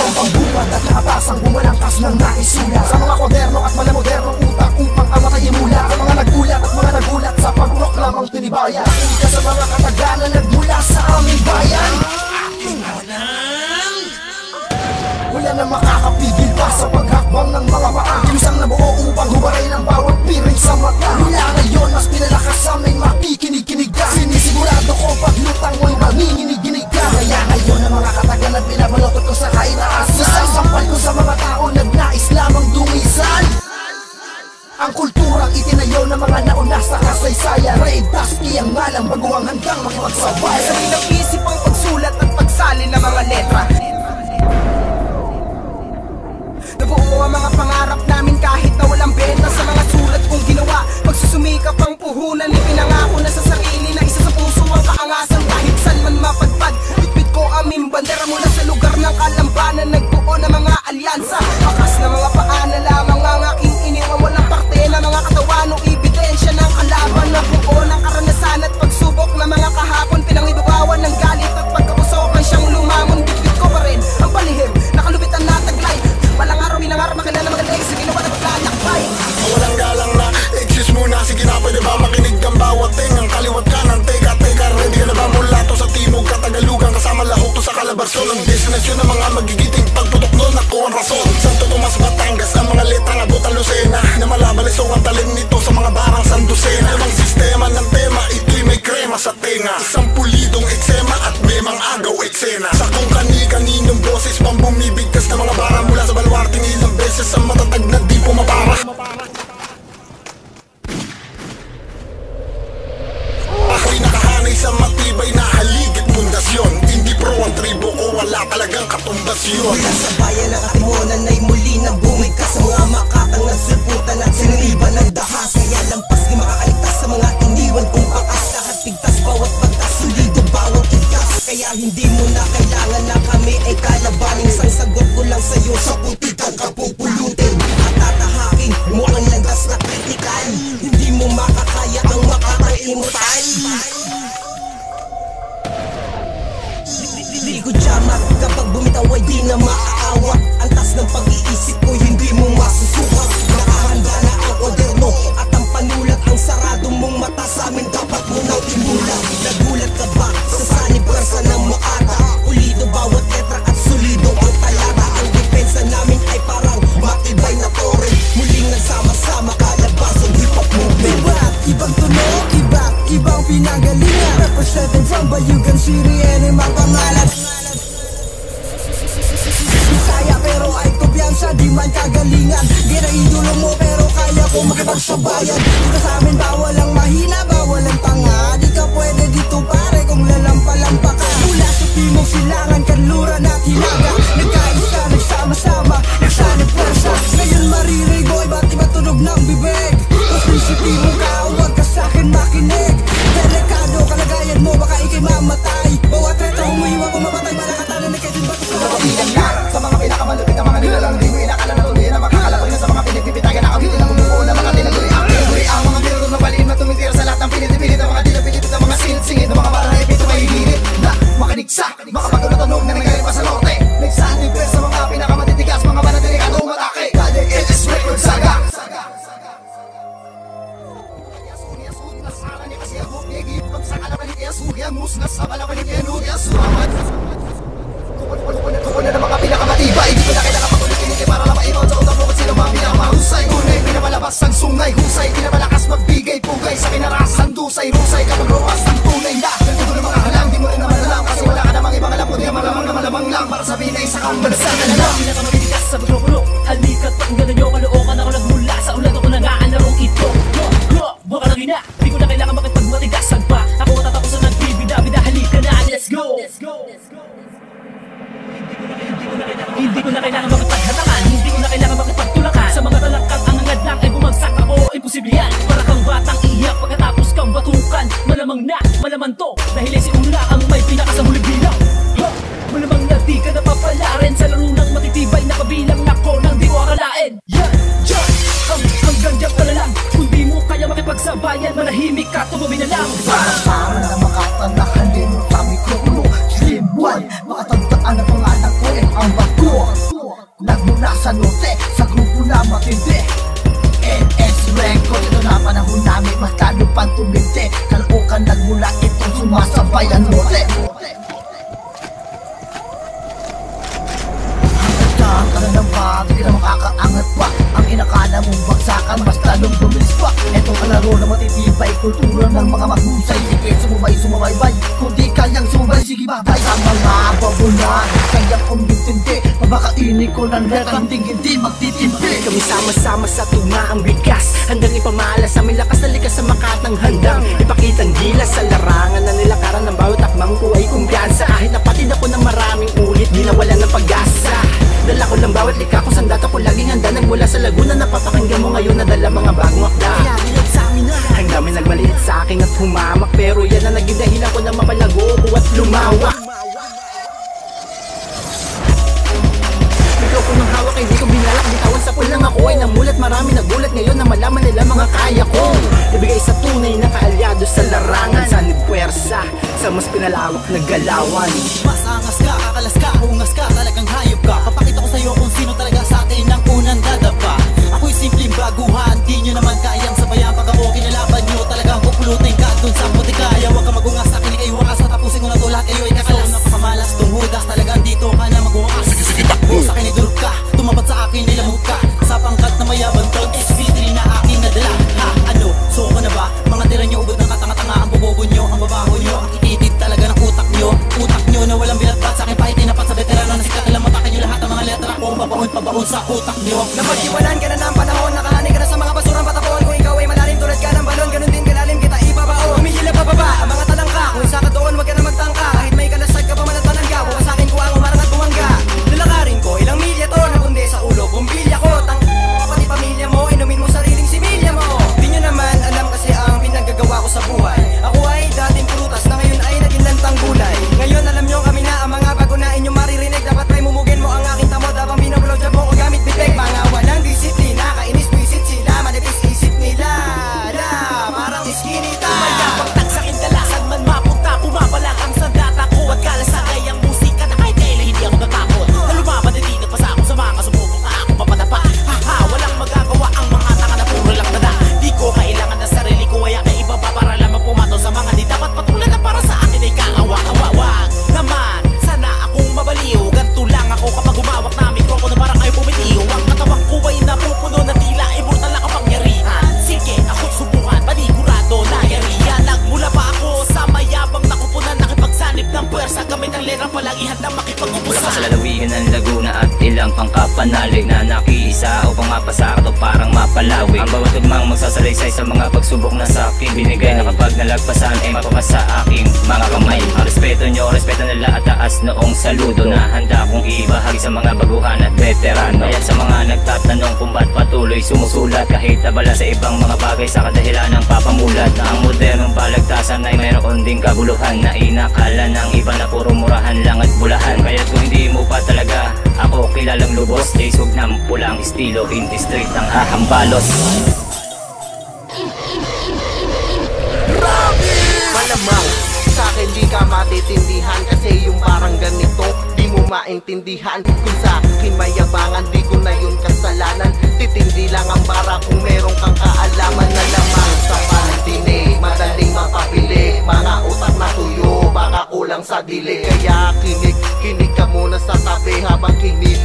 ang pambuwad at nakapasang bumalangkas ng naisulat sa mga kwaderno at malamodernong utak upang amatayin mula sa mga nagulat at mga nagulat sa pagproklamang tinibayan. Hindi ka sa mga katagalan nagmula sa aming bayan. Aking alam, wala na makakapigil pa sa paghakbang ng mga paa. Kilusang nabuo upang hubaray ng bawat piring sa mata. Mula ngayon mas pinalakas sa amin makikinig-kinig ka. Sinisigurado ko pag lutang mo'y manginginig-ginig ka. Kaya ngayon ang mga katagalan pinabalotot ko sa kainaas. Isang sampal ko sa mga tao nagnais lamang dumisan. Ang kulturang itinayo ng mga nauna sa kasaysayan. Ray Dasky ang ngalang bago ang handang makipagsabay. Sa isip ang pagsulat at pagsalin ng mga letra. Nabuo ang mga pangarap namin kahit na walang benta sa mga sulat kong ginawa. Pagsusumikap ang puhunan, ipinangako na sa sarili na isa sa puso ang kaangasan kahit saan man mapadpad. Bitbit ko aming bandera mula sa lugar ng kalambanan. Nagbuo ng mga alyansa, bakas na mga paana lamang ang aking iniwang walang parte na mga katawan o ebidensya ng kalaban. Nabuo ng karanasan at pagsubok na mga kahapon, pinangibabawan ng galit at pagkapusokan siyang lumangon. Bitbit ko pa rin ang palihim, nakalubitan na taglay. Walang araw, minangarap, makilala magaling sa ginawa na paglalakbay. Walang galang na, excuse muna, sige na pwede ba makinig ang bawat tingang kaliwat kanan. Teka, ready ka na ba mula to sa timog katagalugan kasama lahok to sa Calabarzon. Ang destinasyon ng mga magigiting pagtutok doon ako ang rason. Santo Tomas, Batangas, ang mga letrang abot ang Lucena na malabalisong ang talim nito sa mga barang sandusena. Ang sistema ng tema, ito'y may krema sa tenga. Isang pulidong eksema at memang agaw eksena. Sa kung kani-kaninong boses pang bumibigkas na mga barang mula sa baluarte ilang beses ang matatag na di pumapara. Ako'y nakahanay sa matibay na haligit pundasyon. Hindi pro ang tribo ko, wala talagang katumbasyon. Mula sa bayan ng katimunan ay muli na bumigkas sa mga makatang nagsulputan at siniriban ng dahas. Kaya lampas di makakaligtas sa mga iniwan kong bakas. Lahat pigtas, bawat bagtas, solido, bawat ikas. Kaya hindi mo na kailangan na kami ay kalabanin. Isang sagot ko lang sa'yo sa putik ang kapupulutin at tatahakin mo ang lagas na kritikal. Hindi mo makakaya ang makakaimutan. Di ko jamak kapag bumitaw ay di na maaawat. Antas ng pag-iisip ko hindi mo masusukat. Nakahanda na ang moderno at ang panulat. Ang sarado mong mata sa amin dapat mo nang imulat. Nagulat ka ba sa sanib persa ng makata? Pulido bawat letra at solido ang talata. Ang depensa namin ay parang matibay na tore. Muling nagsama-sama kalabasong hip-hop movement. Ibang tunog, ibang pinagalingan. Representing from Bayugan City and mga pangalan. Bisaya pero ay kumpiyansa, di man kagalingan. Ginaidolo mo pero kaya ko makipagsabayan. Dito sa amin bawal ang mahina, bawal ang tanga. Di ka pwede dito pare kung lalampa-lampa ka. Mula sa timog silangan, kanluran at hilaga. Nagkaisa, nagsama-sama, nagsanib pwersa. Ngayon maririnig mo iba't iba tunog ng bibig. Kung sensitibo ka, huwag ka sa'kin makinig. Delikado kalagayan mo, baka ikay mamatay. Bawat retro humuhiwa kung mapatay, malakatanan na kayo ba't sa Napabilang ka sa mga pinakamalupit na mga nilalang. Di mo inakala na tuloy na makakalatoy na sa mga pinipipitagan. Nakabitin ang bumuo na mga tinaguri. Ang tinaguri ang mga binurog ng baliin na tumitira sa lahat ng pinitipilit. Ang mga dinapilit at mga singit-singit ng mga parang na ipito may hihirit. Na makinig sa mga pagkakatunog na nanggaling pa sa norte. Nagsanibres sa mga pinakamatitigas, mga banatilikado umatake. Kali LS Record Saga. Kukunan ng mga pinakamatibay. Di ko na kailangan pag-ulit-ulit para lang maibaw sa utak mo kung sino mga pinakamahusay. Tunay, pinapalabas ang sungay, husay. Pinapalakas magbigay, pugay sa kinarasan, dusay, rusay. Kapag ruwas ng tunay na ganito ng mga halang, di mo rin naman alam. Kasi wala ka namang ibang alam, kundi ang malamang na malamang lang. Para sabihin na isa kang bansa na lang. Pinakamatigas sa mikropono, halika't pakinggan nyo. Kalookan ako nagmula sa ulan ako nangaan larong ito. Buka lang ina, di ko na kailangan makipagmatigasan pa. Ako tatapos na nagbibida-bida, halika na, let's go. Hindi ko na kailangan makipaghatangan, hindi ko na kailangan makipagtulakan. Sa mga talakang ang hangad lang ay bumagsak ako, imposible yan. Para kang batang iyak pagkatapos kang batukan. Malamang na, malaman to, dahil ay si Ula ang may pinakasahuling bilang. Malamang na di ka napapalarin sa laro ng matitibay na kabilang ako nang di ko akalain. Yan, hanggang diyan ka na lang. Kung di mo kaya makipagsabayan, manahimik ka, tumabi na lang. Sama na makatanahanin, kami ko ulo, slim one. Makatagdaan ang pangalan ko, ang bago. di ka na makakaangat pa. Ang inakala mong bagsakan, mas lalong bumilis pa. Ito ang laro na matitibay, kultura ng mga mahusay. Sige, sumabay-bay, kung di kayang sumabay, sige babay. Sa mga babula, di kayang umintindi, mabakainin ko ng letra, hindi magtitimpi. Kami sama-sama sa tumaang bigas, handang ipamala sa aming lakas na likas sa makatang handang ipakitang gilas sa larangan na nilakaran ng bawat akmang ko ay kumpiyansa. Kahit napatid ako ng maraming ulit, di nawalan ng pag-asa. Dala ko lang bawat lika ko, sandata ko laging handa. Nagmula sa Laguna, napapakinggan mo ngayon na dala mga bagong akda. Kaya bilog sa amin na ang dami nagmaliit sa akin at humamak, pero yan na naging dahilan ko na mapalago ko at lumawak. Ko ng hawak, hindi ko binalak, bitawan sa pulang ako ay namulat. Marami nagulat ngayon na malaman nila mga kaya ko. Ibigay sa tunay na kaalyado sa larangan, sanib puwersa sa mas pinalawak na galawan. Mas angas ka, kakalas ka, hungas ka, talagang hayop ka. Papakita ko sa'yo kung sino talaga sa atin ang unang dadapa. Ako'y simpleng baguhan, di nyo naman kayang sabayan. Pag ako kinalaban nyo, talagang pupulutin ka dun sa puti kaya. Huwag ka magungas sa akin, ikay wakas sa tapusin ko na to, lahat kayo ay kakalas. Napakamalas tong hudas, talagang dito ka na magungas. Sa akin ay durog ka, tumabad sa akin nilamog ka. Sa pangkat na mayabang tog, SP3 na aking nadala. Ha, ano, so ko na ba? Mga tira nyo, ubod ng katanga-tanga. Ang bobobo nyo, ang babaho nyo, ang kititid talaga ng utak nyo. Utak nyo na walang binatbat, sa akin pa itinapat sa veterano na sikat. Alam matakin nyo lahat ang mga letra ko, pabaon sa utak nyo. Napagkiwalan ka na ng panahon, nakahani ka na sa mga basurang patapon. Kung ikaw ay malalim tulad ka ng balon, ganun din kalalim kita ibabaon. Humihila pa baba, ang mga talangka, kung isa ka doon, wag ka na magtangka. Kahit may kalasag ka pa man at talangka, bukas sa akin ko ang umarang at bumangga. Lalakarin ko, ilang milya to, nabundi sa ulo, bumbilya ko. Pati pamilya mo, inumin mo sariling similya mo. Di nyo naman alam kasi ang pinagagawa ko sa buhay. Ako ay dating prutas na ngayon ay naging lantang gulay. Ngayon alam nyo kami na ang mga bago na inyong maririnig. Dapat may mumugin mo ang aking tamod habang binablowjob mo o gamit bibig. Mga walang disiplina, kainis pisit sila, manipis isip nila na parang iskinita. Mayabang tagsakin dalasan man mapunta, pumapalang ang sandata ko at kalasakay ang musika na kahit kailan hindi ako natakot. Nalumaban at hindi nagpasa ako sa mga sumubok na ako mapadapa. Haha, walang magagawa ang mga tanga na puro lang tada. Di ko kailangan ng sarili ko, kaya kay iba pa para lamang pumato sa mga di dapat patulan na para sa akin ay kaawak-awawag. Naman, sana akong mabaliw, ganito lang ako kapag umawak na mikropono parang ay bumitiw. Ang katawan ko ay napupuno na tila immortal na kapangyarihan. Sige, ako subukan, panigurado na yarihan. Nagmula pa ako sa mayabang nakupunan, nakipagsanib ng puwersa, gamit ang letra palagihan na makipag-ubusan. Mula pa sa lalawigan ng Laguna at ilang pangkapanalig na nakiisa upang mapasakot o parang mapalawig. Ang bawat tugmang magsasalaysay sa mga pagsubok na sa akin binigay, na kapag nalagpasan ay mapapas sa aking mga kamay. Ang respeto nyo, respeto nila at taas noong saludo na handa kong ibahagi sa mga baguhan at veterano. Kaya sa mga nagtatanong kung ba't patuloy sumusulat kahit abala sa ibang mga bagay sa kadahilan ng papamulat, na ang modernong balagtasan ay mayroon ding kaguluhan na inakala ng iba na puro murahan lang at bulahan. Kaya kung hindi mo pa talaga ako kilalang lubos, isog ng pulang estilo, hindi street ang hahambalos. Malamang sa akin di ka matitindihan, kasi yung parang ganito di mo maintindihan. Kung sa akin mayabangan, di ko na yun kasalanan. Titindi lang ang bara kung meron kang kaalaman. Na lamang sa pandinig, madaling mapabili. Mga utak na tuyo, baka kulang sa dilig. Kaya kinig ka muna sa tabi, habang kilig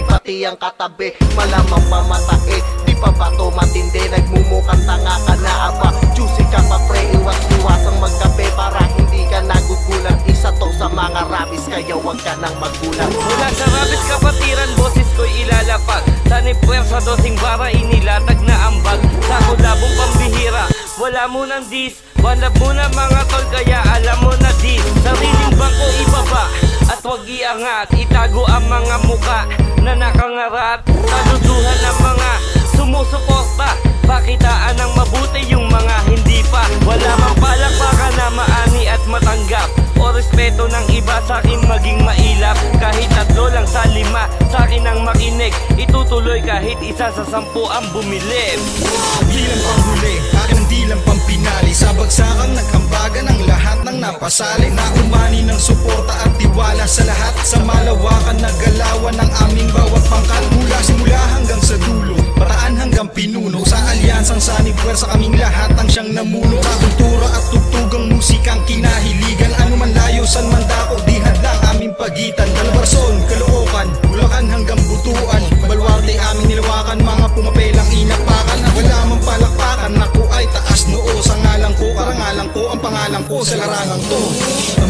pati ang katabi. Malamang pamatae, di pa ba to matindi? Nagmumukhang tanga ka na aba, juicy ka pa pre, iwas-iwasang magkape para hindi ka nagugulat. Isa to sa mga rabis, kaya wag ka nang magulat. Mula sa rabis kapatiran, boses ko'y ilalapag. Tanip puwersa, dosing bara, inilatag na ambag. Sa kulabong pambihira, wala mo ng dis. Wanap mo na mga tol, kaya alam mo na dis. Sariling bangko ibaba, at wag iangat. Itago ang mga muka na nakangarat. Taluduhan ng mga sumusuporta, pakitaan ng mabuti yung mga hindi pa. Wala mang palakpakan na maani at matanggap, o respeto ng iba sa'kin maging mailap. Kahit 3 lang sa 5 sa'kin ang makinig, itutuloy kahit 1 sa 10 ang bumilib. Di lang panghuli, akin ang di lang pampinali. Sa bagsakan naghambagan ang lahat ng napasali. Naumani ng suporta at tiwala sa lahat. Sa malawakan na galawan ng aming bawat pangkat. Mula simula hanggang sa dulo, paraan hanggang pinuno. Sa alyansang sanib puwersa kaming lahat ang siyang namuno. Sa kultura at tugtugang musikang kinahiligan. Ano man layo, san man dako, di hadlang aming pagitan. Calabarzon, Caloocan, Bulacan hanggang Butuan. ako sa larangang to.